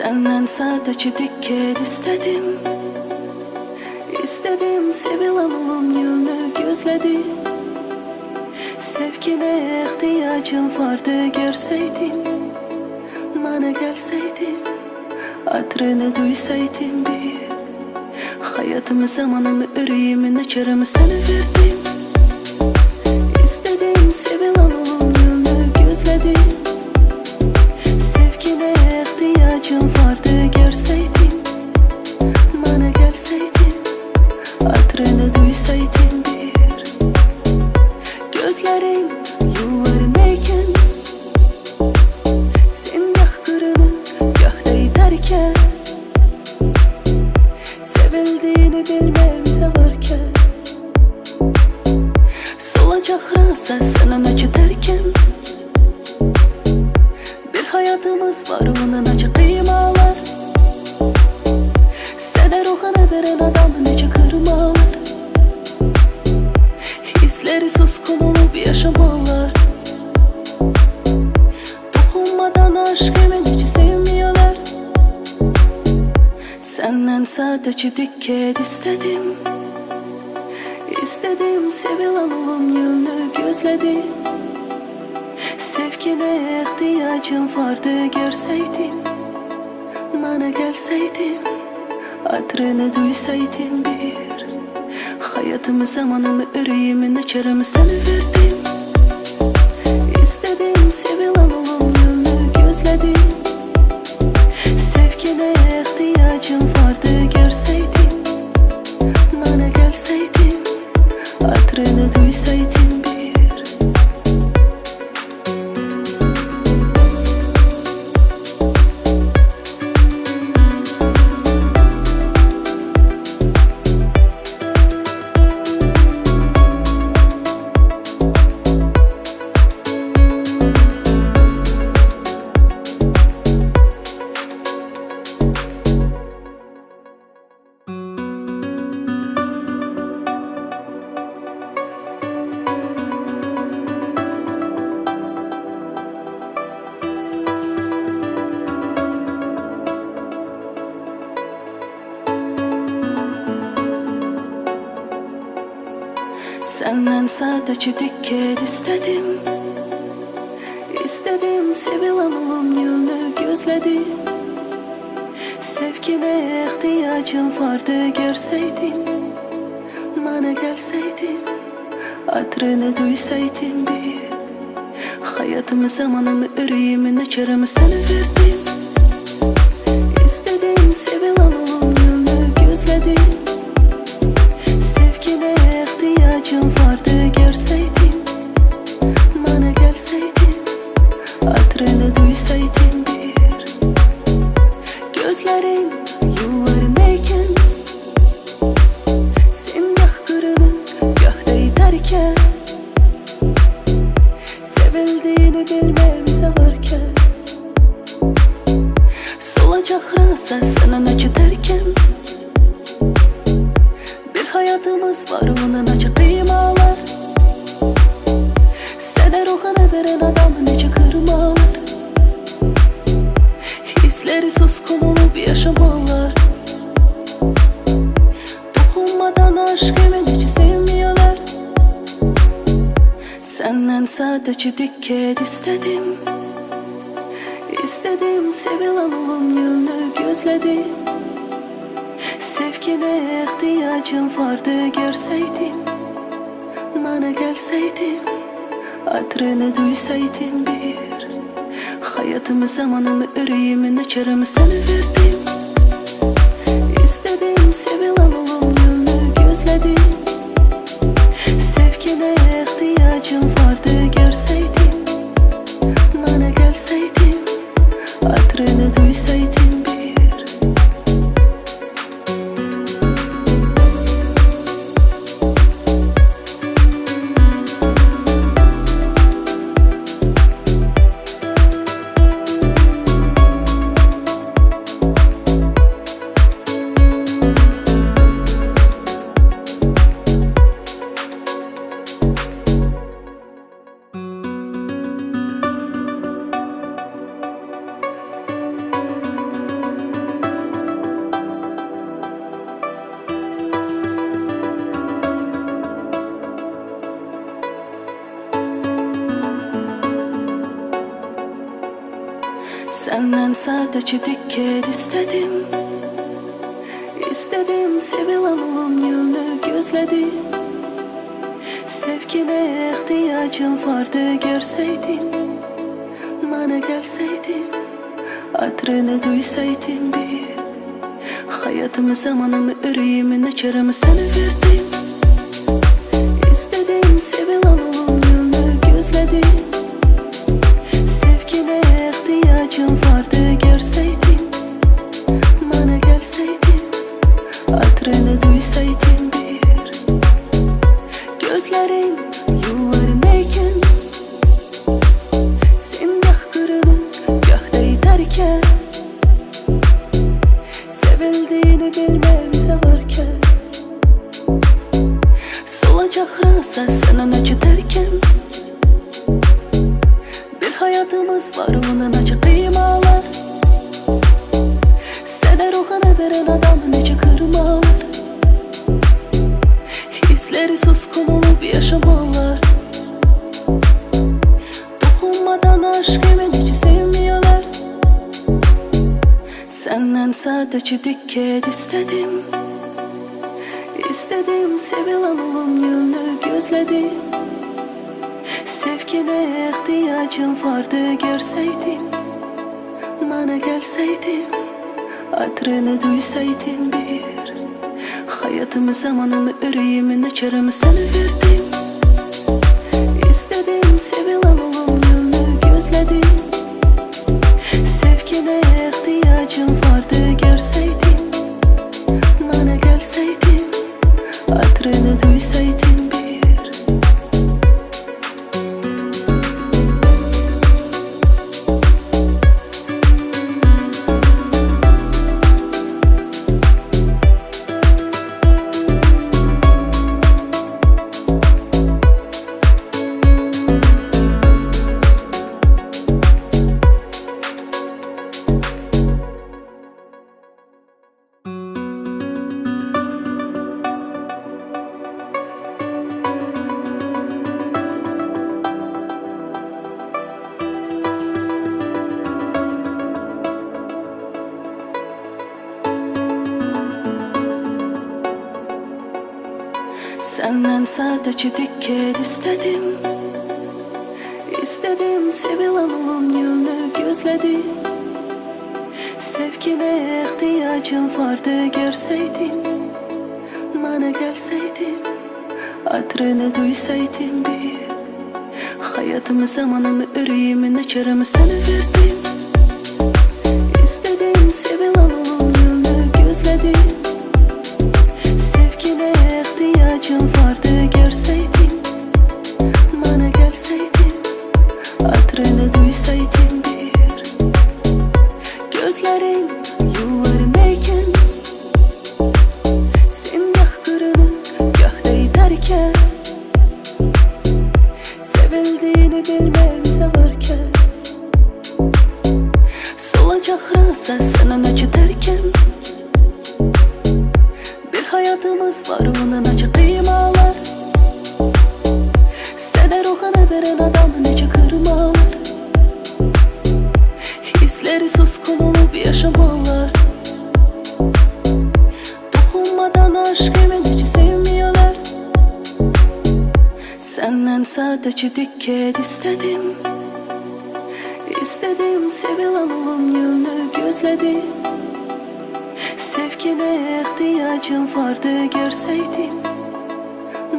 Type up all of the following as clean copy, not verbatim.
Senden sadece dikkat istedim. İstedim sevilen olum yolunu gözledim. Sevgine ihtiyacım vardı görseydin. Bana gelseydin, adrını duysaydın bir. Hayatımı, zamanımı, yüreğimi, neçarımı sana verdim. İstedim sevilen olum yolunu gözledim. Sevgine ihtiyacım vardı görseydin. Bana gelseydin, adrını duysaydın bir. Gözlerim yollarındayken, sen gah kırılır gah da giderken, sevildiğini bilmemize varken, solacak rasa senin acı derken, bir hayatımız var onun acı kıymalar. Sana ruhunu veren adam nece kırmalar. Hisleri suskun olup yaşamalar. Dokunmadan aşkımı nece sevmiyorlar. Senden sadece dikkat istedim. İstedim sevilen olum yolunu gözledim. Sevgine ihtiyacım vardı görseydin. Bana gelseydin, adrını duysaydın bir. Hayatımı, zamanımı, yüreğimi, neçarımı sana verdim. İstedim sevilen olum yolunu gözledim. Sevgine ihtiyacım vardı görseydin. Bana gelseydin, adrını duysaydın bir. Senden sadece dikkat istedim. İstedim sevilen olum yolunu gözledim. Sevgine ihtiyacım vardı görseydin. Bana gelseydin, adrını duysaydın bir. Hayatımı, zamanımı, yüreğimi, neçarımı sana verdim. İstedim sevilen olum yolunu gözledim. Sevgine ihtiyacım vardı görseydin. Bana gelseydin, adrını duysaydın bir. Gözlerim yollarındayken, sen gah kırılır gah da giderken, sevildiğini bilmemize varken, solacak rasa senin acı derken, bir hayatımız var onun acı kıymalar. Sana ruhunu veren adam nece kırmalar. Hisleri suskun olup yaşamalar. Dokunmadan aşkımı nece sevmiyorlar. Senden sadece dikkat istedim. İstedim sevilen olum yolunu gözledim. Sevgine ihtiyacım vardı görseydin. Bana gelseydin, adrını duysaydın bir. Hayatımı, zamanımı, yüreğimi, neçarımı sana verdim. İstedim sevilen olum yolunu gözledim. Sevgine ihtiyacım vardı görseydin. Bana gelseydin, adrını duysaydın bir. Senden sadece dikkat istedim. İstedim sevilen olum yolunu gözledim. Sevgine ihtiyacım vardı görseydin. Bana gelseydin, adrını duysaydın bir. Hayatımı, zamanımı, yüreğimi, neçarımı sana verdim. İstedim sevilen olum yolunu gözledim. Sevgine ihtiyacım vardı görseydin. Bana gelseydin, adrını duysaydın bir. Gözlerin yollarındayken, sen gah kırılın gah da iterken, sevildiğini bilmemize varken, solacak rasa senin acı derken, bir hayatımız var onun acı kıymalar. Sana ruhunu veren adam nece kırmalar. Hisleri suskun olup yaşamalar. Dokunmadan aşkımı nece sevmiyorlar. Senden sadece dikkat istedim. İstedim sevilen olum yolunu gözledim. Sevgine ihtiyacım vardı görseydin. Bana gelseydin, adrını duysaydın bir. Hayatımı, zamanımı, yüreğimi, neçarımı sana verdim. İstedim sevilen olum yolunu gözledim. Sevgine ihtiyacım vardı görseydin. Bana gelseydin, adrını duysaydın bir. Senden sadece dikkat istedim. İstedim sevilen olum yolunu gözledim. Sevgine ihtiyacım vardı görseydin. Bana gelseydin, adrını duysaydın bir. Hayatımı, zamanımı, yüreğimi, neçarımı sana verdim. İstedim sevilen olum yolunu gözledim. Sevgine ihtiyacım vardı görseydin. Bana gelseydin, adrını duysaydın bir. Gözlerin yollarındayken, sen gah kırılın gah da iterken, sevildiğini bilmemize varken, solacak rasa senin acı derken, bir hayatımız var onun acı kıymalar. Sana ruhunu veren adam nece kırmalar. Hisleri suskun olup yaşamalar. Dokunmadan aşkımı nece sevmiyorlar. Senden sadece dikkat istedim. İstedim sevilen olum yolunu gözledim. Sevgine ihtiyacım vardı görseydin.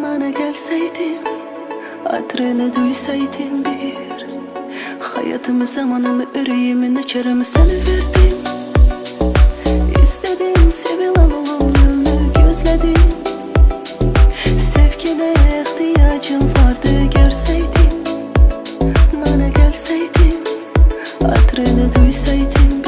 Bana gelseydin, adrını duysaydın bir. Hayatımı, zamanımı, yüreğimi, neçarımı sana verdim. İstedim sevilen olum yolunu gözledim. Sevgine ihtiyacım vardı görseydin. Bana gelseydin, adrını duysaydın